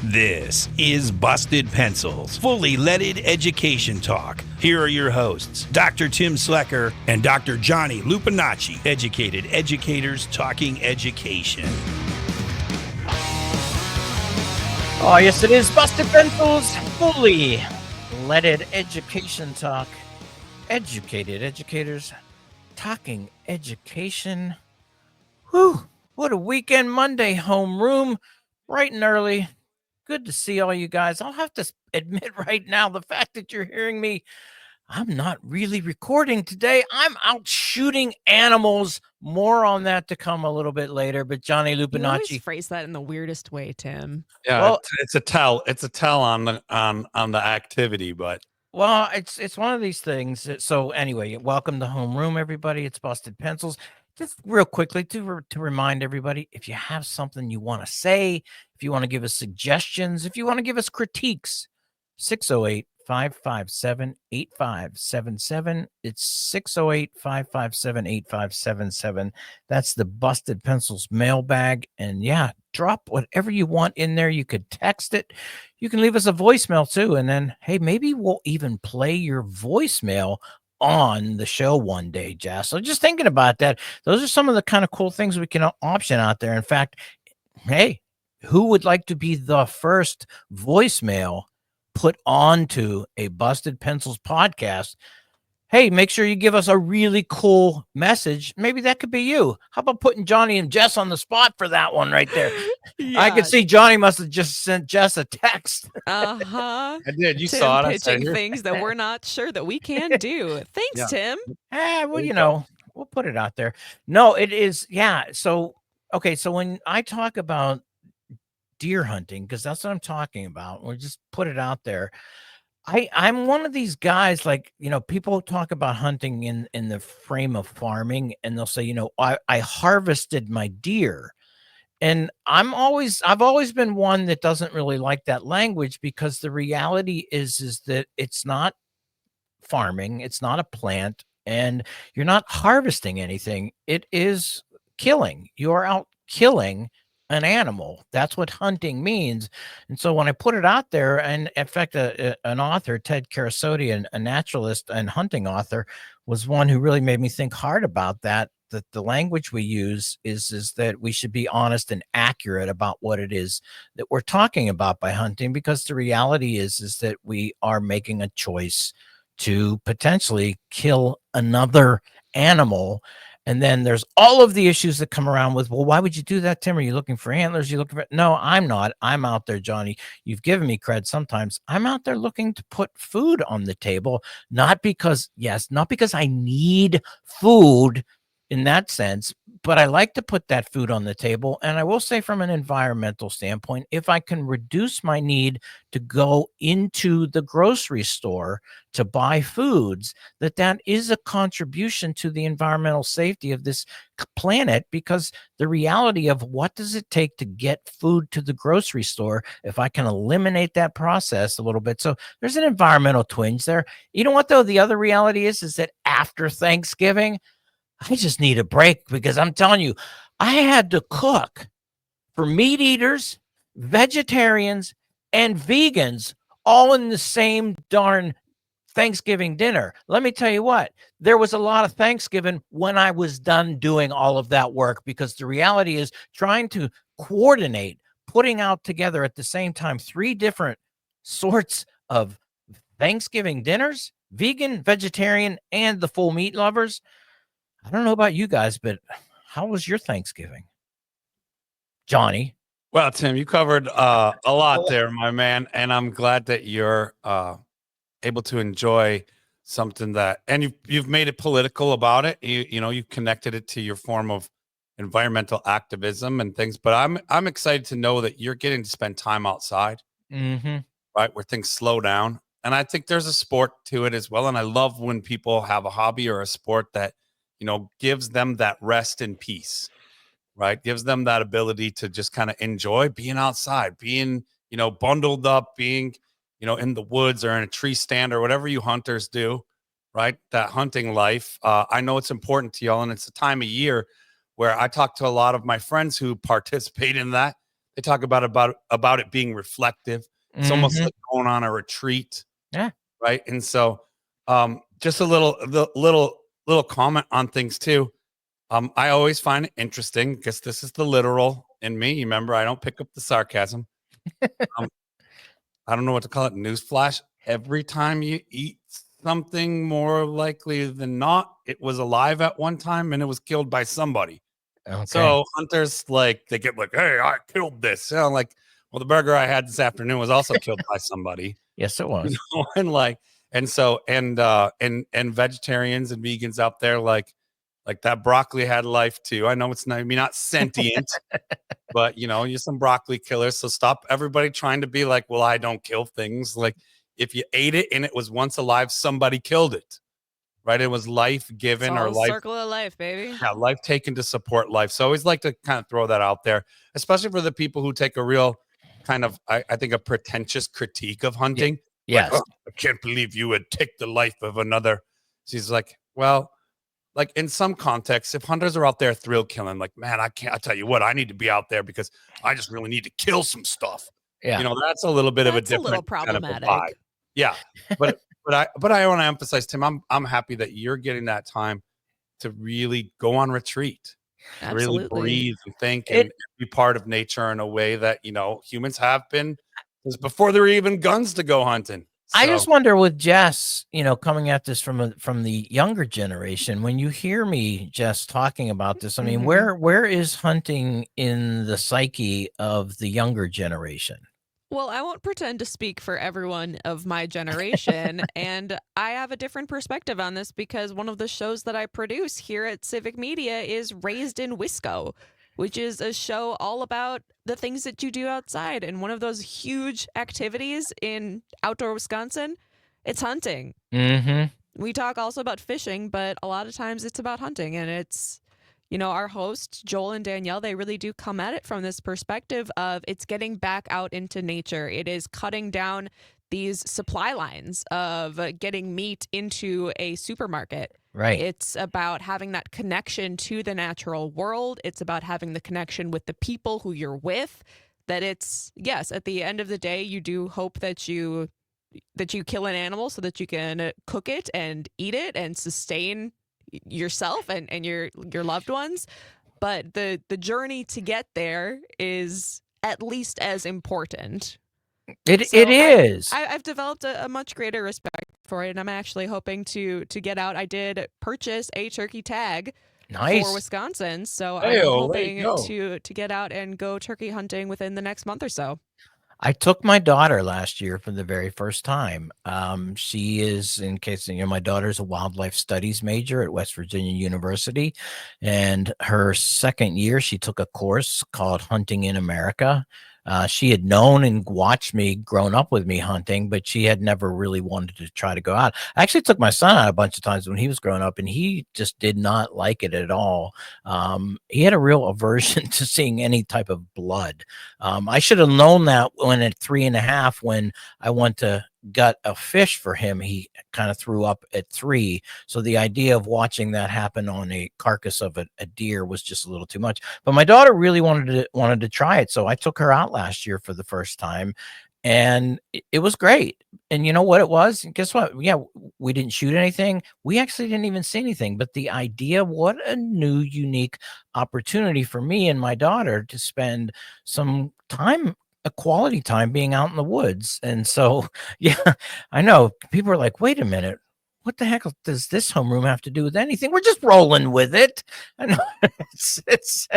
This is Busted Pencils, fully leaded education talk. Here are your hosts, Dr. Tim Slekar and Dr. Johnny Lupinacci, educated educators talking education. Oh, yes, it is Busted Pencils, fully leaded education talk. Educated educators talking education. Whew, what a weekend Monday, homeroom, bright and early. Good to see all you guys. I'll have to admit right now, the fact that you're hearing me, I'm not really recording today. I'm out shooting animals. More on that to come a little bit later. But Johnny You always Lupinacci. phrase that in the weirdest way, Tim. Yeah, Well, it's a tell. It's a tell on the activity, but Well, it's one of these things. So anyway, welcome to homeroom, everybody. It's Busted Pencils. Just real quickly to remind everybody, if you have something you want to say, if you want to give us suggestions, if you want to give us critiques, 608-557-8577. It's 608-557-8577. That's the Busted Pencils mailbag. And yeah, drop whatever you want in there. You could text it. You can leave us a voicemail too. And then, hey, maybe we'll even play your voicemail on the show one day, Jess. So just thinking about that, those are some of the kind of cool things we can option out there. In fact, hey, who would like to be the first voicemail put onto a Busted Pencils podcast? Hey, make sure you give us a really cool message. Maybe that could be you. How about putting Johnny and Jess on the spot for that one right there? Yeah. I could see Johnny must have just sent Jess a text. Uh-huh. I did. You Tim saw it. I pitching said, things that we're not sure that we can do. Thanks, Yeah. Tim. Well, you know, we'll put it out there. No, it is. Yeah. So, okay. So when I talk about deer hunting, because that's what I'm talking about, we'll just put it out there. I'm one of these guys, like, you know, people talk about hunting in the frame of farming, and they'll say, you know, I harvested my deer. And I've always been one that doesn't really like that language, because the reality is that it's not farming, it's not a plant, and you're not harvesting anything. It is killing. You're out killing an animal. That's what hunting means. And so when I put it out there, and in fact, an author, Ted Karasote, a naturalist and hunting author, was one who really made me think hard about that. That the language we use is that we should be honest and accurate about what it is that we're talking about by hunting, because the reality is that we are making a choice to potentially kill another animal. And then there's all of the issues that come around with, well, why would you do that, Tim? Are you looking for antlers? You looking for? No, I'm not. I'm out there, Johnny. You've given me cred sometimes. I'm out there looking to put food on the table, not because I need food in that sense, but I like to put that food on the table. And I will say, from an environmental standpoint, if I can reduce my need to go into the grocery store to buy foods, that is a contribution to the environmental safety of this planet, because the reality of what does it take to get food to the grocery store, if I can eliminate that process a little bit. So there's an environmental twinge there. You know what, though? The other reality is that after Thanksgiving, I just need a break, because I'm telling you, I had to cook for meat eaters, vegetarians, and vegans all in the same darn Thanksgiving dinner. Let me tell you what, there was a lot of Thanksgiving when I was done doing all of that work, because the reality is trying to coordinate, putting out together at the same time 3 different sorts of Thanksgiving dinners, vegan, vegetarian, and the full meat lovers. I don't know about you guys, but how was your Thanksgiving, Johnny? well, Tim, you covered a lot there, my man, and I'm glad that you're able to enjoy something that, and you've made it political about it. You know, you've connected it to your form of environmental activism and things. But I'm excited to know that you're getting to spend time outside, right, where things slow down. And I think there's a sport to it as well. And I love when people have a hobby or a sport that, you know, gives them that rest and peace, right? Gives them that ability to just kind of enjoy being outside, being, you know, bundled up, being, you know, in the woods or in a tree stand or whatever you hunters do, right? That hunting life. I know it's important to y'all, and it's a time of year where I talk to a lot of my friends who participate in that. They talk about it being reflective. It's almost Mhm. like going on a retreat. Yeah. Right. And so just a little comment on things too. I always find it interesting because this is the literal in me. You remember, I don't pick up the sarcasm. Um, I don't know what to call it. Newsflash. Every time you eat something, more likely than not, it was alive at one time and it was killed by somebody. Okay. So hunters, like, they get like, hey, I killed this. You know, like, well, the burger I had this afternoon was also killed by somebody. Yes, it was. You know, and like, and so, and vegetarians and vegans out there, like that broccoli had life too. I know it's not, I mean, not sentient, but you know, you're some broccoli killers. So stop everybody trying to be like, well, I don't kill things. Like, if you ate it and it was once alive, somebody killed it, right? It was life It's given or all life, circle of life, baby. yeah, life taken to support life. So I always like to kind of throw that out there, especially for the people who take a real kind of, I think, a pretentious critique of hunting. Like, Yes. oh, I can't believe you would take the life of another. She's like, well, like in some contexts, if hunters are out there thrill killing, like, man, I tell you what, I need to be out there because I just really need to kill some stuff. Yeah. You know, that's a little bit of a That's a little different kind of a vibe. problematic. Yeah. But I want to emphasize, Tim, I'm happy that you're getting that time to really go on retreat, to really Absolutely. breathe and think It- and be part of nature in a way that, you know, humans have been since before there were even guns to go hunting. I So, just wonder with Jess, you know, coming at this from the younger generation, when you hear me, Jess, talking about this, I mean, Mhm. where is hunting in the psyche of the younger generation? Well, I won't pretend to speak for everyone of my generation, and I have a different perspective on this because one of the shows that I produce here at Civic Media is Raised in Wisco, which is a show all about the things that you do outside. And one of those huge activities in outdoor Wisconsin, it's hunting. Mm-hmm. We talk also about fishing, but a lot of times it's about hunting. And it's, you know, our hosts, Joel and Danielle, they really do come at it from this perspective of it's getting back out into nature. It is cutting down these supply lines of getting meat into a supermarket. Right. It's about having that connection to the natural world. It's about having the connection with the people who you're with. That it's, yes, at the end of the day, you do hope that you kill an animal so that you can cook it and eat it and sustain yourself and your loved ones, but the journey to get there is at least as important. It So is. I've developed a much greater respect for it, and I'm actually hoping to get out. I did purchase a turkey tag for Nice. Wisconsin, so I'm Hey-o, there you hoping go. to get out and go turkey hunting within the next month or so. I took my daughter last year for the very first time. She is, in case you know, my daughter's a wildlife studies major at West Virginia University, and her second year, she took a course called Hunting in America. She had known and watched me, grown up with me hunting, but she had never really wanted to try to go out. I actually took my son out a bunch of times when he was growing up, and he just did not like it at all. He had a real aversion to seeing any type of blood. I should have known that when at 3.5, when I went to gut a fish for him, he kind of threw up at 3. So the idea of watching that happen on a carcass of a deer was just a little too much. But my daughter really wanted to try it, so I took her out last year for the first time, and it was great. And you know what it was? Guess what? Yeah, we didn't shoot anything. We actually didn't even see anything. But the idea, what a new, unique opportunity for me and my daughter to spend some time, a quality time, being out in the woods. And so, yeah, I know people are like, wait a minute, what the heck does this homeroom have to do with anything? We're just rolling with it. I know. it's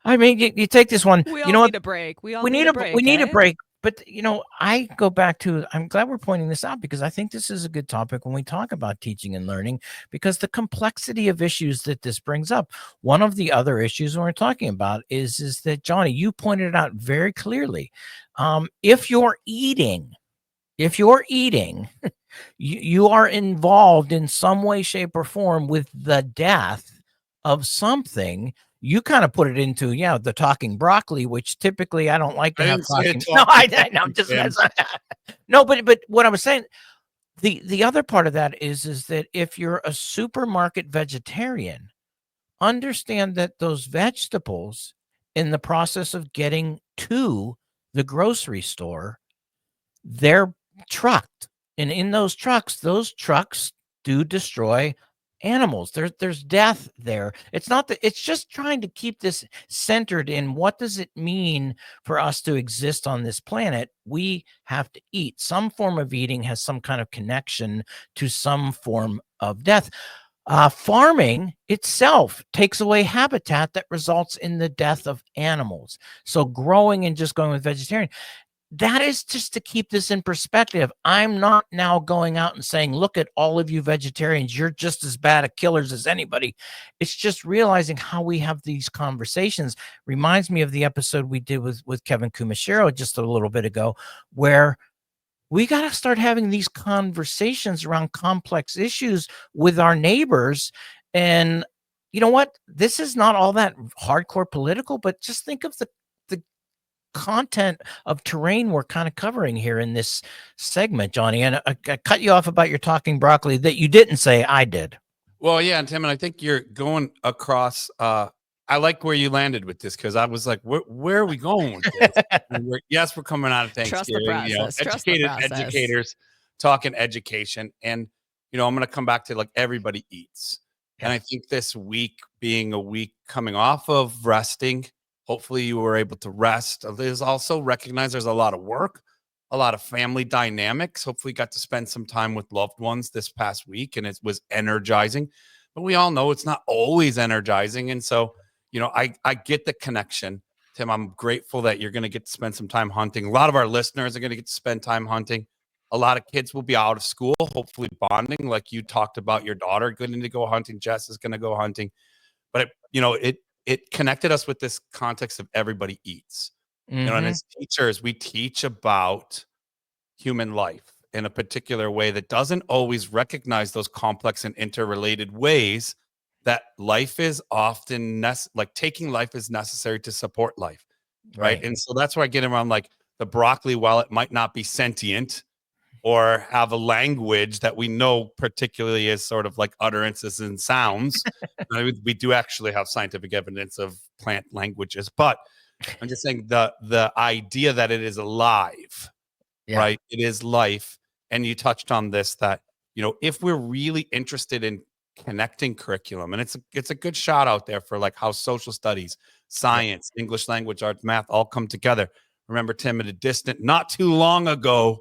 I mean, you take this one, We you all know what? need a break. We all We need a break. we need a eh? break. But you know, I go back to, I'm glad we're pointing this out because I think this is a good topic when we talk about teaching and learning, because the complexity of issues that this brings up. One of the other issues we're talking about is that, Johnny, you pointed it out very clearly. If you're eating, you are involved in some way, shape, or form with the death of something. You kind of put it into, yeah, the talking broccoli, which typically I don't like to I have didn't say talking. it No, talking I know, just Tim. no, but what I was saying, the other part of that is that if you're a supermarket vegetarian, understand that those vegetables in the process of getting to the grocery store, they're trucked. And in those trucks do destroy animals. There's death there. It's not that, it's just trying to keep this centered in what does it mean for us to exist on this planet? We have to eat. Some form of eating has some kind of connection to some form of death. Farming itself takes away habitat that results in the death of animals. So growing and just going with vegetarian, that is just to keep this in perspective. I'm not now going out and saying, look at all of you vegetarians, you're just as bad at killers as anybody. It's just realizing how we have these conversations. Reminds me of the episode we did with Kevin Kumashiro just a little bit ago, where we got to start having these conversations around complex issues with our neighbors. And you know what? This is not all that hardcore political, but just think of the content of terrain we're kind of covering here in this segment, Johnny. And I cut you off about your talking broccoli that you didn't say. I did. Well, yeah, and Tim, and I think you're going across. I like where you landed with this, because I was like, where are we going with this? Yes, we're coming out of Thanksgiving. Trust the process. Educators talking education, and I'm going to come back to like everybody eats, and I think this week being a week coming off of resting. Hopefully you were able to rest. There's also recognize there's a lot of work, a lot of family dynamics. Hopefully you got to spend some time with loved ones this past week, and it was energizing. But we all know it's not always energizing. And so, I get the connection. Tim, I'm grateful that you're going to get to spend some time hunting. A lot of our listeners are going to get to spend time hunting. A lot of kids will be out of school, hopefully bonding, like you talked about your daughter going to go hunting. Jess is going to go hunting. But, it connected us with this context of everybody eats. And as teachers, we teach about human life in a particular way that doesn't always recognize those complex and interrelated ways that life is often taking life is necessary to support life. Right. And so that's where I get around like the broccoli, while it might not be sentient or have a language that we know particularly as sort of like utterances and sounds. We do actually have scientific evidence of plant languages, but I'm just saying the idea that it is alive, right? It is life. And you touched on this, that, if we're really interested in connecting curriculum, and it's a good shout out there for like how social studies, science, English language, arts, math all come together. Remember, Tim, at a distant, not too long ago,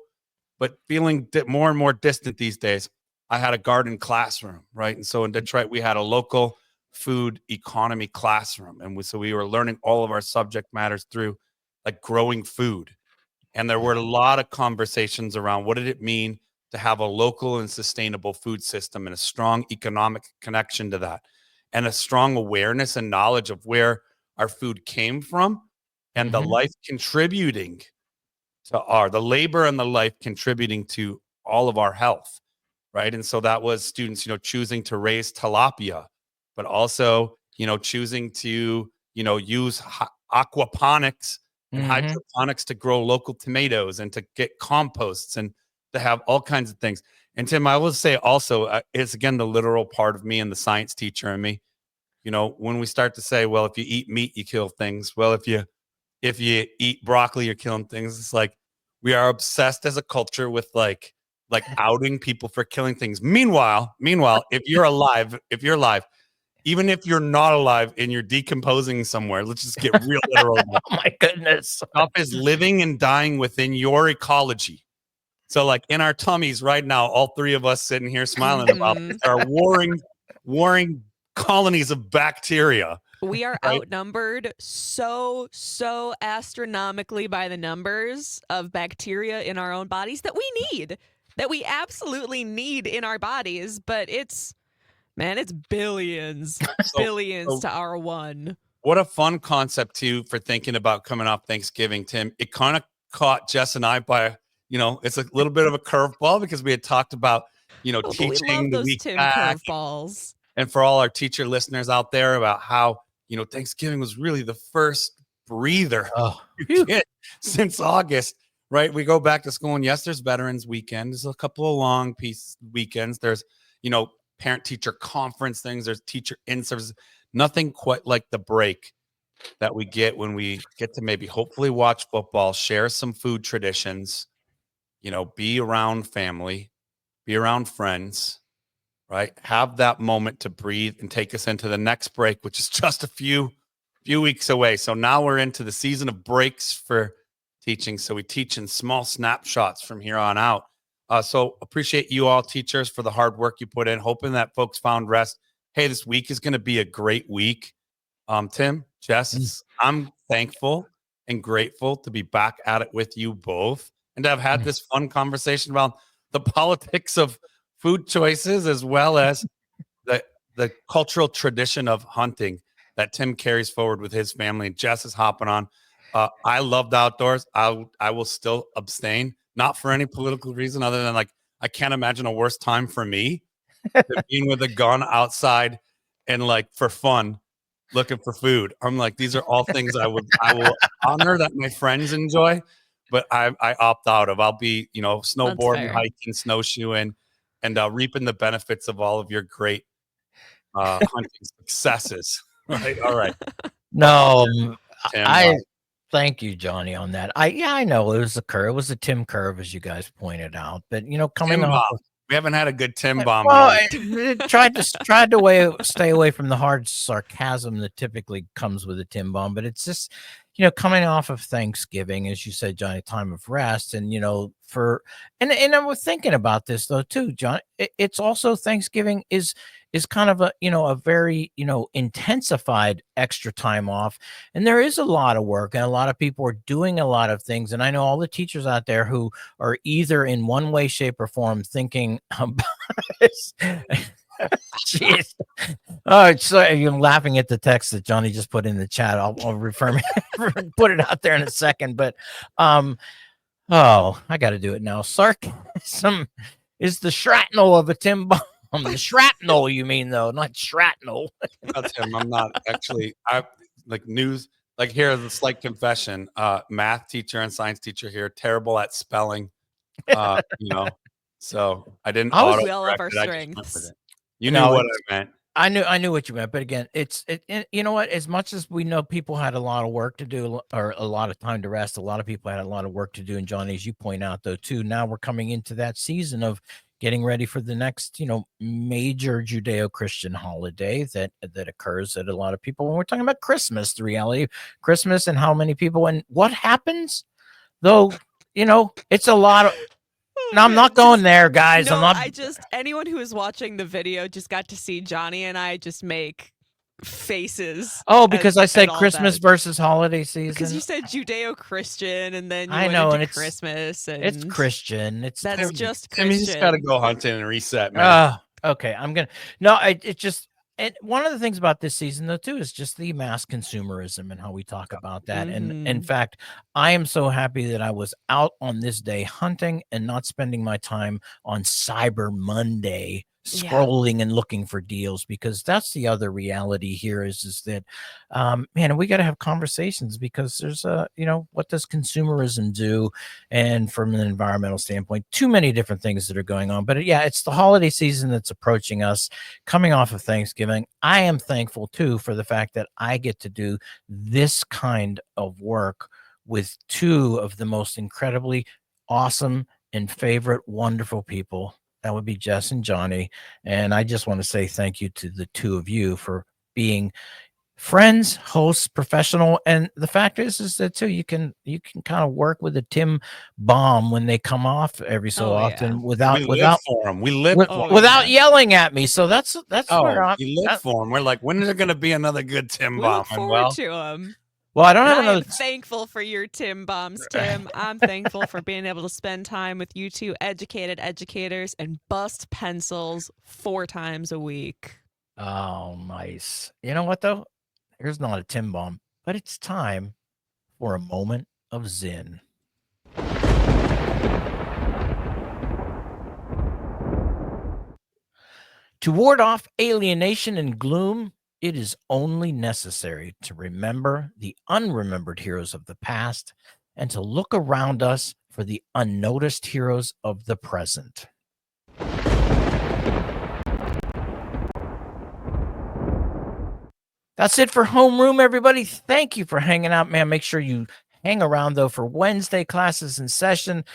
but feeling more and more distant these days, I had a garden classroom, right? And so in Detroit, we had a local food economy classroom. And so we were learning all of our subject matters through like growing food. And there were a lot of conversations around what did it mean to have a local and sustainable food system and a strong economic connection to that, and a strong awareness and knowledge of where our food came from and the life contributing to the labor and the life contributing to all of our health, right? And so that was students, choosing to raise tilapia, but also, choosing to, use aquaponics and hydroponics to grow local tomatoes and to get composts and to have all kinds of things. And Tim, I will say also, it's again, the literal part of me and the science teacher in me, when we start to say, well, if you eat meat, you kill things. Well, if you eat broccoli, you're killing things. It's like we are obsessed as a culture with like outing people for killing things. Meanwhile, if you're alive, even if you're not alive and you're decomposing somewhere, let's just get real literal. Oh my goodness. Stuff is living and dying within your ecology. So like in our tummies right now, all three of us sitting here smiling about this are warring colonies of bacteria. We are outnumbered so astronomically by the numbers of bacteria in our own bodies that we absolutely need in our bodies. But it's billions to our one. What a fun concept too for thinking about coming off Thanksgiving, Tim. It kind of caught Jess and I by, it's a little bit of a curveball because we had talked about, teaching we love the those week Tim back. curveballs. And for all our teacher listeners out there, about how, Thanksgiving was really the first breather you get since August, right? We go back to school, and yes, there's Veterans Weekend. There's a couple of long weekends. There's, parent-teacher conference things. There's teacher in-service. Nothing quite like the break that we get when we get to maybe hopefully watch football, share some food traditions, be around family, be around friends, right? Have that moment to breathe and take us into the next break, which is just a few weeks away. So now we're into the season of breaks for teaching. So we teach in small snapshots from here on out. So appreciate you all teachers for the hard work you put in, hoping that folks found rest. Hey, this week is going to be a great week. Tim, Jess, I'm thankful and grateful to be back at it with you both and to have had this fun conversation about the politics of food choices as well as the cultural tradition of hunting that Tim carries forward with his family. And Jess is hopping on. I love the outdoors. I will still abstain, not for any political reason other than I can't imagine a worse time for me than being with a gun outside and for fun looking for food. I'm like, these are all things I will honor that my friends enjoy, but I opt out of. I'll be, snowboarding, hiking, snowshoeing, and reaping the benefits of all of your great hunting successes. Right. All right. No, Tim, I thank you, Johnny, on that. I know it was a curve. It was a Tim curve, as you guys pointed out. But coming Tim off bomb. We haven't had a good Tim bomb. well, I tried to stay away from the hard sarcasm that typically comes with a Tim bomb. But it's just coming off of Thanksgiving, as you said, Johnny, time of rest, and and I was thinking about this though too, John. It's also Thanksgiving is kind of a very intensified extra time off, and there is a lot of work and a lot of people are doing a lot of things, and I know all the teachers out there who are either in one way, shape, or form thinking about Jeez. Oh, so you're laughing at the text that Johnny just put in the chat. I'll put it out there in a second, but I got to do it now. Sarcasm is the shrapnel of a Tim bomb. The shrapnel, you mean, though, not shrapnel. That's him. I'm not actually. I news. Here, the slight confession. Math teacher and science teacher here, terrible at spelling. So I didn't. We all have our strengths. You knew what I meant. I knew what you meant, but again, it's you know what? As much as we know people had a lot of work to do or a lot of time to rest, a lot of people had a lot of work to do. And Johnny, as you point out, though, too, now we're coming into that season of getting ready for the next, major Judeo-Christian holiday that occurs at a lot of people. When we're talking about Christmas, the reality of Christmas and how many people and what happens, though, it's a lot of. No, I'm not going there, guys. No, I'm not. Anyone who is watching the video just got to see Johnny and I just make faces. Oh, because I said Christmas versus holiday season. Because you said Judeo-Christian and then you I know, went and into Christmas. And it's Christian. that's just Christian. You just got to go hunting and reset, man. Okay. I'm going to. No, it just. And one of the things about this season, though, too, is just the mass consumerism and how we talk about that. And in fact, I am so happy that I was out on this day hunting and not spending my time on Cyber Monday scrolling and looking for deals, because that's the other reality here is that, man, we got to have conversations because there's what does consumerism do? And from an environmental standpoint, too many different things that are going on. But yeah, it's the holiday season that's approaching us, coming off of Thanksgiving. I am thankful too for the fact that I get to do this kind of work with two of the most incredibly awesome and favorite wonderful people. That would be Jess and Johnny. And I just want to say thank you to the two of you for being friends, hosts, professional. And the fact is that too, you can kind of work with a Tim bomb when they come off every so often without for them. We live without yelling at me. So that's where you live for them. We're like, when is there going to be another good Tim we bomb? Look forward to them. Well, I don't have another. I'm thankful for your Tim bombs, Tim. I'm thankful for being able to spend time with you two educated educators and bust pencils 4 times a week. Oh, nice. You know what, though? Here's not a Tim bomb, but it's time for a moment of Zen. To ward off alienation and gloom, it is only necessary to remember the unremembered heroes of the past and to look around us for the unnoticed heroes of the present. That's it for homeroom, everybody. Thank you for hanging out, man. Make sure you hang around, though, for Wednesday classes in session.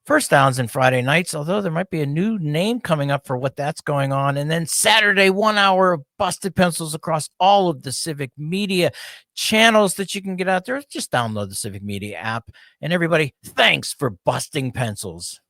First downs and Friday nights, although there might be a new name coming up for what that's going on. And then Saturday, 1 hour of busted pencils across all of the Civic media channels that you can get out there. Just download the Civic media app. And everybody, thanks for busting pencils.